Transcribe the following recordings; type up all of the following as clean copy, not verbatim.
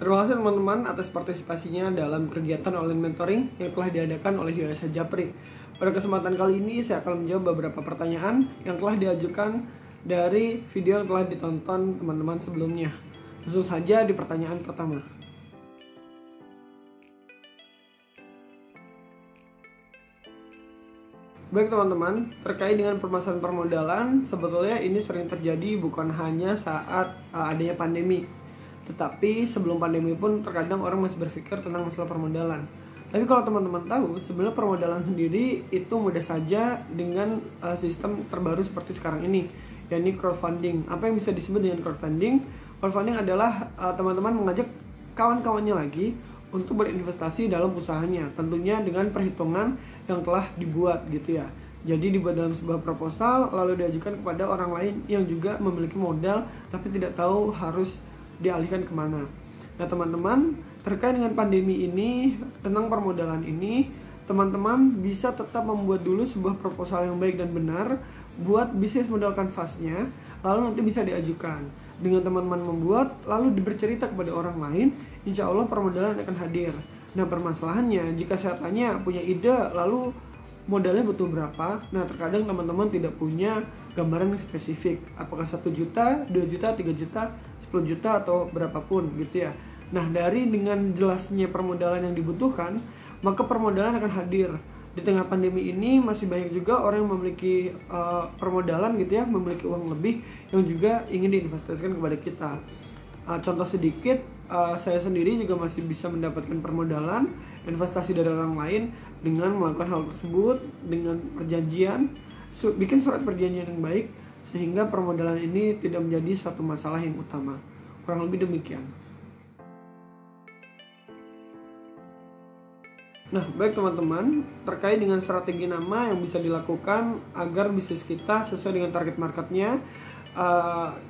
Terima kasih teman-teman atas partisipasinya dalam kegiatan online mentoring yang telah diadakan oleh Yayasan Japri. Pada kesempatan kali ini saya akan menjawab beberapa pertanyaan yang telah diajukan dari video yang telah ditonton teman-teman sebelumnya. Langsung saja di pertanyaan pertama. Baik teman-teman, terkait dengan permasalahan permodalan, sebetulnya ini sering terjadi bukan hanya saat adanya pandemi, tetapi sebelum pandemi pun terkadang orang masih berpikir tentang masalah permodalan. Tapi kalau teman-teman tahu, sebenarnya permodalan sendiri itu mudah saja dengan sistem terbaru seperti sekarang ini, yakni crowdfunding. Apa yang bisa disebut dengan crowdfunding? Crowdfunding adalah teman-teman mengajak kawan-kawannya lagi untuk berinvestasi dalam usahanya, tentunya dengan perhitungan yang telah dibuat gitu ya. Jadi dibuat dalam sebuah proposal lalu diajukan kepada orang lain yang juga memiliki modal tapi tidak tahu harus dialihkan kemana. Nah teman-teman, terkait dengan pandemi ini, tentang permodalan ini, teman-teman bisa tetap membuat dulu sebuah proposal yang baik dan benar buat bisnis modal kanvasnya, lalu nanti bisa diajukan. Dengan teman-teman membuat, lalu bercerita kepada orang lain, insya Allah permodalan akan hadir. Nah permasalahannya, jika saya tanya punya ide, lalu modalnya butuh berapa? Nah terkadang teman-teman tidak punya gambaran yang spesifik, apakah 1 juta, 2 juta, 3 juta, 10 juta atau berapapun gitu ya. Nah dari dengan jelasnya permodalan yang dibutuhkan, maka permodalan akan hadir. Di tengah pandemi ini masih banyak juga orang yang memiliki permodalan gitu ya, memiliki uang lebih yang juga ingin diinvestasikan kepada kita. Contoh sedikit, saya sendiri juga masih bisa mendapatkan permodalan investasi dari orang lain dengan melakukan hal tersebut dengan perjanjian, bikin surat perjanjian yang baik sehingga permodalan ini tidak menjadi suatu masalah yang utama. Kurang lebih demikian. Nah, baik teman-teman, terkait dengan strategi nama yang bisa dilakukan agar bisnis kita sesuai dengan target marketnya,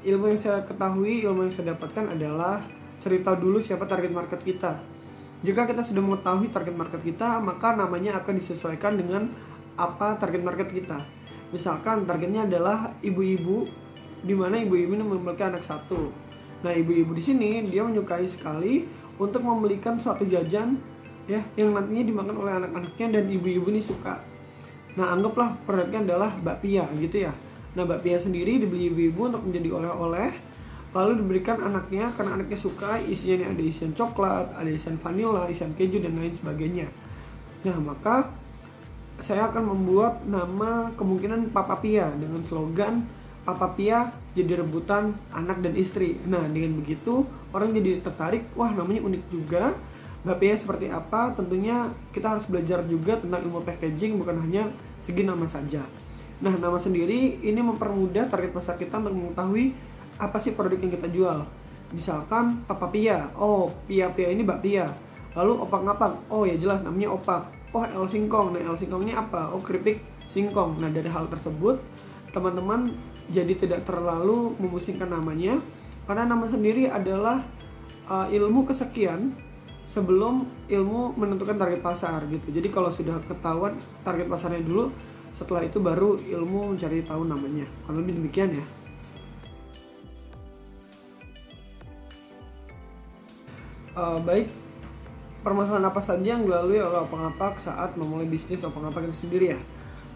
ilmu yang saya ketahui, ilmu yang saya dapatkan adalah cerita dulu siapa target market kita. Jika kita sudah mengetahui target market kita, maka namanya akan disesuaikan dengan apa target market kita. Misalkan targetnya adalah ibu-ibu, di mana ibu-ibu ini memiliki anak satu. Nah, ibu-ibu di sini dia menyukai sekali untuk membelikan suatu jajan ya yang nantinya dimakan oleh anak-anaknya dan ibu-ibu ini suka. Nah, anggaplah produknya adalah bakpia gitu ya. Nah, bakpia sendiri dibeli ibu-ibu untuk menjadi oleh-oleh, lalu diberikan anaknya karena anaknya suka, isinya ada isian coklat, ada isian vanila, isian keju dan lain sebagainya. Nah, maka saya akan membuat nama kemungkinan Papa Pia dengan slogan Papa Pia jadi rebutan anak dan istri. Nah, dengan begitu orang jadi tertarik, wah namanya unik juga. Bakpia seperti apa? Tentunya kita harus belajar juga tentang ilmu packaging, bukan hanya segi nama saja. Nah, nama sendiri ini mempermudah target pasar kita untuk mengetahui apa sih produk yang kita jual. Misalkan Papa Pia, oh Pia ini bakpia. Lalu opak-ngapak, oh ya jelas namanya opak. Oh El Singkong, nah El Singkong ini apa? Oh keripik singkong. Nah dari hal tersebut teman-teman jadi tidak terlalu memusingkan namanya, karena nama sendiri adalah ilmu kesekian sebelum ilmu menentukan target pasar gitu. Jadi kalau sudah ketahuan target pasarnya dulu, setelah itu baru ilmu mencari tahu namanya. Kalau lebih demikian ya. Baik, permasalahan apa saja yang dilalui oleh opak-ngapak saat memulai bisnis opak-ngapak itu sendiri ya.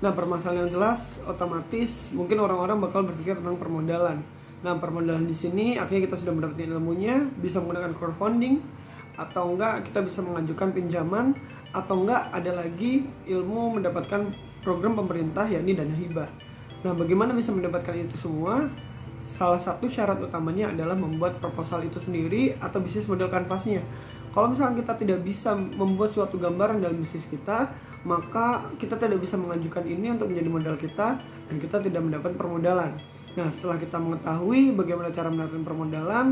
Nah, permasalahan yang jelas otomatis mungkin orang-orang bakal berpikir tentang permodalan. Nah, permodalan di sini akhirnya kita sudah mendapatkan ilmunya, bisa menggunakan crowdfunding atau enggak kita bisa mengajukan pinjaman, atau enggak ada lagi ilmu mendapatkan program pemerintah yakni dana hibah. Nah, bagaimana bisa mendapatkan itu semua? Salah satu syarat utamanya adalah membuat proposal itu sendiri atau bisnis model kanvasnya. Kalau misalnya kita tidak bisa membuat suatu gambaran dalam bisnis kita, maka kita tidak bisa mengajukan ini untuk menjadi modal kita dan kita tidak mendapat permodalan. Nah, setelah kita mengetahui bagaimana cara mendapatkan permodalan,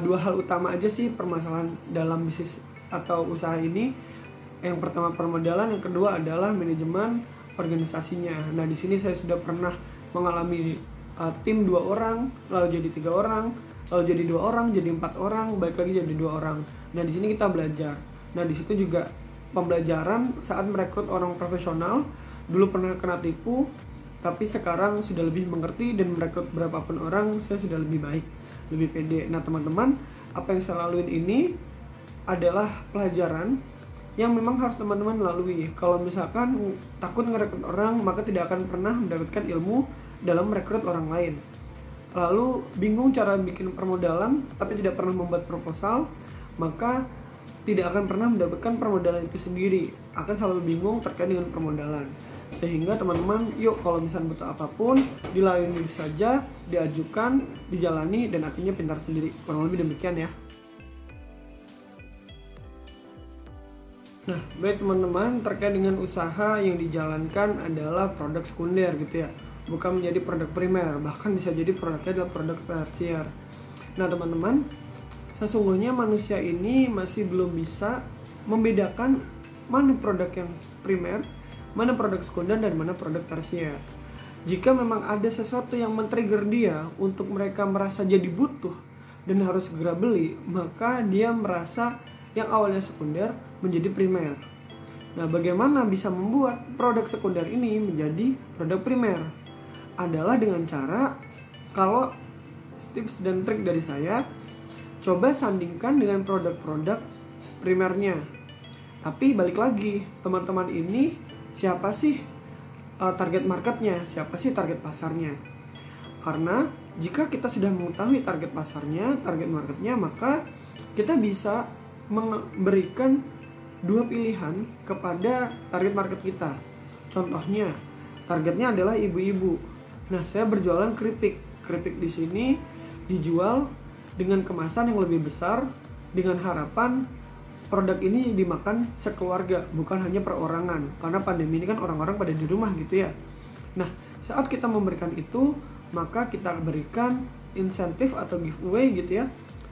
dua hal utama aja sih permasalahan dalam bisnis atau usaha ini. Yang pertama permodalan, yang kedua adalah manajemen organisasinya. Nah, di sini saya sudah pernah mengalami tim 2 orang, lalu jadi 3 orang, lalu jadi 2 orang, jadi 4 orang, balik lagi jadi 2 orang. Nah, di sini kita belajar. Nah, di situ juga pembelajaran saat merekrut orang profesional. Dulu pernah kena tipu, tapi sekarang sudah lebih mengerti dan merekrut berapapun orang, saya sudah lebih baik, lebih pede. Nah, teman-teman, apa yang saya laluin ini adalah pelajaran yang memang harus teman-teman lalui. Kalau misalkan takut ngerekrut orang, maka tidak akan pernah mendapatkan ilmu dalam merekrut orang lain. Lalu bingung cara bikin permodalan tapi tidak pernah membuat proposal, maka tidak akan pernah mendapatkan permodalan itu sendiri. Akan selalu bingung terkait dengan permodalan. Sehingga teman-teman, yuk kalau misalnya butuh apapun, dilayani saja, diajukan, dijalani, dan akhirnya pintar sendiri. Kurang lebih demikian ya. Nah, baik teman-teman, terkait dengan usaha yang dijalankan adalah produk sekunder gitu ya, bukan menjadi produk primer, bahkan bisa jadi produknya adalah produk tersier. Nah teman-teman, sesungguhnya manusia ini masih belum bisa membedakan mana produk yang primer, mana produk sekunder, dan mana produk tersier. Jika memang ada sesuatu yang men-trigger dia untuk mereka merasa jadi butuh dan harus segera beli, maka dia merasa yang awalnya sekunder menjadi primer. Nah, bagaimana bisa membuat produk sekunder ini menjadi produk primer? Adalah dengan cara, kalau tips dan trik dari saya, coba sandingkan dengan produk-produk primernya. Tapi balik lagi, teman-teman ini siapa sih target marketnya? Siapa sih target pasarnya? Karena jika kita sudah mengetahui target pasarnya, target marketnya, maka kita bisa memberikan dua pilihan kepada target market kita. Contohnya, targetnya adalah ibu-ibu. Nah, saya berjualan keripik. Keripik di sini dijual dengan kemasan yang lebih besar dengan harapan produk ini dimakan sekeluarga, bukan hanya perorangan. Karena pandemi ini kan orang-orang pada di rumah gitu ya. Nah, saat kita memberikan itu, maka kita berikan insentif atau giveaway gitu ya.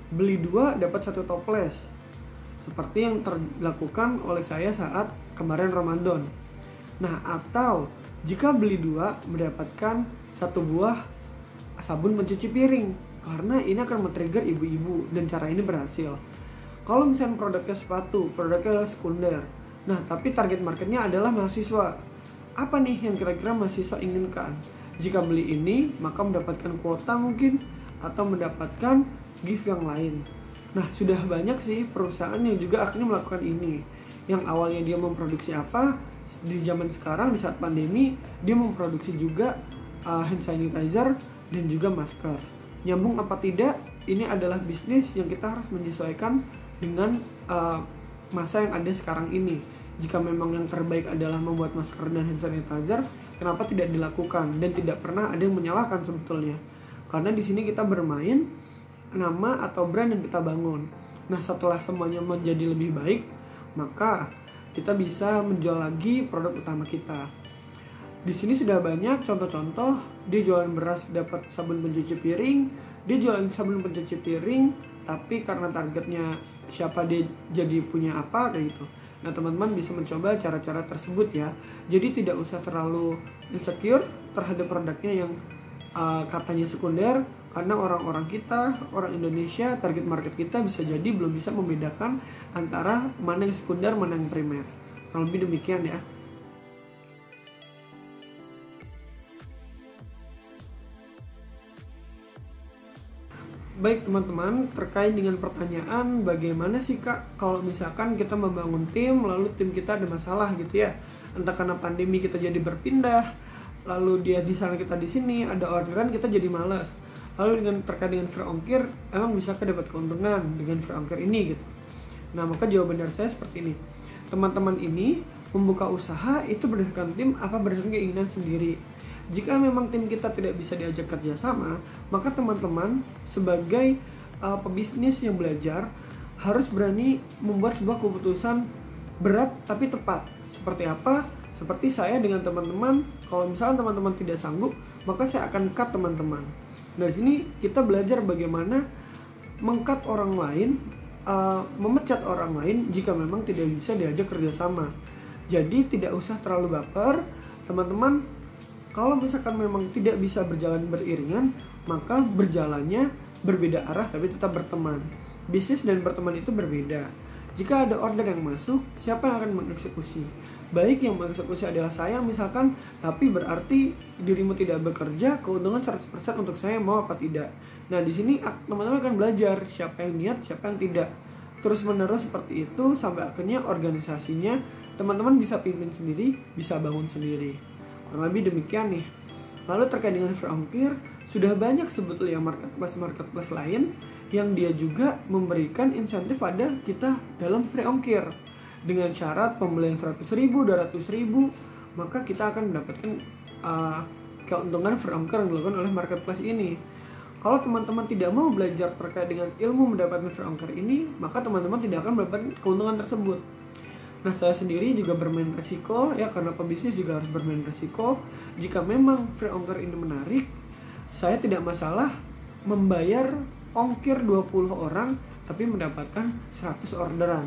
Beli 2 dapat 1 toples. Seperti yang dilakukan oleh saya saat kemarin Ramadan. Nah, atau jika beli 2 mendapatkan 1 buah sabun pencuci piring, karena ini akan men-trigger ibu-ibu dan cara ini berhasil. Kalau misalnya produknya sepatu, produknya adalah sekunder. Nah, tapi target marketnya adalah mahasiswa. Apa nih yang kira-kira mahasiswa inginkan? Jika beli ini, maka mendapatkan kuota mungkin, atau mendapatkan gift yang lain. Nah, sudah banyak sih perusahaan yang juga akhirnya melakukan ini. Yang awalnya dia memproduksi apa, di zaman sekarang di saat pandemi, dia memproduksi juga hand sanitizer dan juga masker. Nyambung apa tidak, ini adalah bisnis yang kita harus menyesuaikan dengan masa yang ada sekarang ini. Jika memang yang terbaik adalah membuat masker dan hand sanitizer, kenapa tidak dilakukan? Dan tidak pernah ada yang menyalahkan sebetulnya. Karena di sini kita bermain nama atau brand yang kita bangun. Nah, setelah semuanya menjadi lebih baik, maka kita bisa menjual lagi produk utama kita. Di sini sudah banyak contoh-contoh, dia jualan beras dapat sabun pencuci piring, dia jualan sabun pencuci piring, tapi karena targetnya siapa dia jadi punya apa kayak gitu. Nah, teman-teman bisa mencoba cara-cara tersebut ya. Jadi tidak usah terlalu insecure terhadap produknya yang katanya sekunder, karena orang-orang kita, orang Indonesia, target market kita bisa jadi belum bisa membedakan antara mana yang sekunder, mana yang primer. Kurang lebih demikian ya. Baik teman-teman, terkait dengan pertanyaan bagaimana sih Kak kalau misalkan kita membangun tim lalu tim kita ada masalah gitu ya. Entah karena pandemi kita jadi berpindah, lalu dia di sana kita di sini, ada orderan kita jadi malas. Lalu dengan terkait dengan free ongkir, emang bisa dapat keuntungan dengan free ongkir ini gitu. Nah, maka jawaban dari saya seperti ini. Teman-teman ini membuka usaha itu berdasarkan tim apa berdasarkan keinginan sendiri. Jika memang tim kita tidak bisa diajak kerjasama, maka teman-teman sebagai pebisnis yang belajar harus berani membuat sebuah keputusan berat tapi tepat. Seperti apa? Seperti saya dengan teman-teman, kalau misalnya teman-teman tidak sanggup, maka saya akan cut teman-teman. Dari sini kita belajar bagaimana meng-cut orang lain, memecat orang lain jika memang tidak bisa diajak kerjasama. Jadi tidak usah terlalu baper, teman-teman. Kalau misalkan memang tidak bisa berjalan beriringan, maka berjalannya berbeda arah tapi tetap berteman. Bisnis dan berteman itu berbeda. Jika ada order yang masuk, siapa yang akan mengeksekusi? Baik yang mengeksekusi adalah saya misalkan, tapi berarti dirimu tidak bekerja, keuntungan 100% untuk saya mau apa tidak. Nah, di sini teman-teman akan belajar siapa yang niat, siapa yang tidak. terus-menerus seperti itu sampai akhirnya organisasinya teman-teman bisa pimpin sendiri, bisa bangun sendiri. Kurang lebih demikian nih. Lalu terkait dengan free ongkir, sudah banyak sebetulnya marketplace lain yang dia juga memberikan insentif pada kita dalam free ongkir. Dengan syarat pembelian 100.000, 200.000, maka kita akan mendapatkan keuntungan free ongkir yang dilakukan oleh marketplace ini. Kalau teman-teman tidak mau belajar terkait dengan ilmu mendapatkan free ongkir ini, maka teman-teman tidak akan mendapatkan keuntungan tersebut. Nah, saya sendiri juga bermain resiko ya, karena pebisnis juga harus bermain resiko. Jika memang free ongkir ini menarik, saya tidak masalah membayar ongkir 20 orang tapi mendapatkan 100 orderan.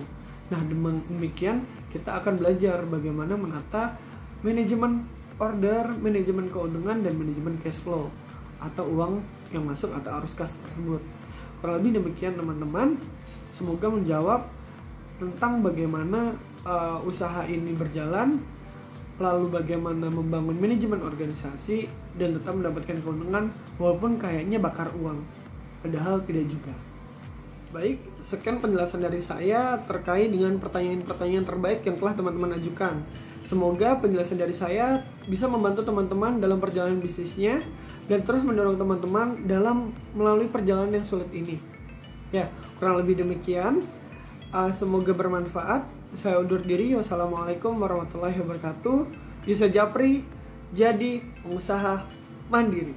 Nah, demikian kita akan belajar bagaimana menata manajemen order, manajemen keuntungan, dan manajemen cash flow atau uang yang masuk atau arus kas tersebut. Kurang lebih demikian teman-teman. Semoga menjawab tentang bagaimana usaha ini berjalan, lalu bagaimana membangun manajemen organisasi dan tetap mendapatkan keuntungan walaupun kayaknya bakar uang, padahal tidak juga. Baik, sekian penjelasan dari saya terkait dengan pertanyaan-pertanyaan terbaik yang telah teman-teman ajukan. Semoga penjelasan dari saya bisa membantu teman-teman dalam perjalanan bisnisnya dan terus mendorong teman-teman dalam melalui perjalanan yang sulit ini. Ya, kurang lebih demikian. Semoga bermanfaat. Saya undur diri. Wassalamualaikum warahmatullahi wabarakatuh. Yusuf Japri, jadi pengusaha mandiri.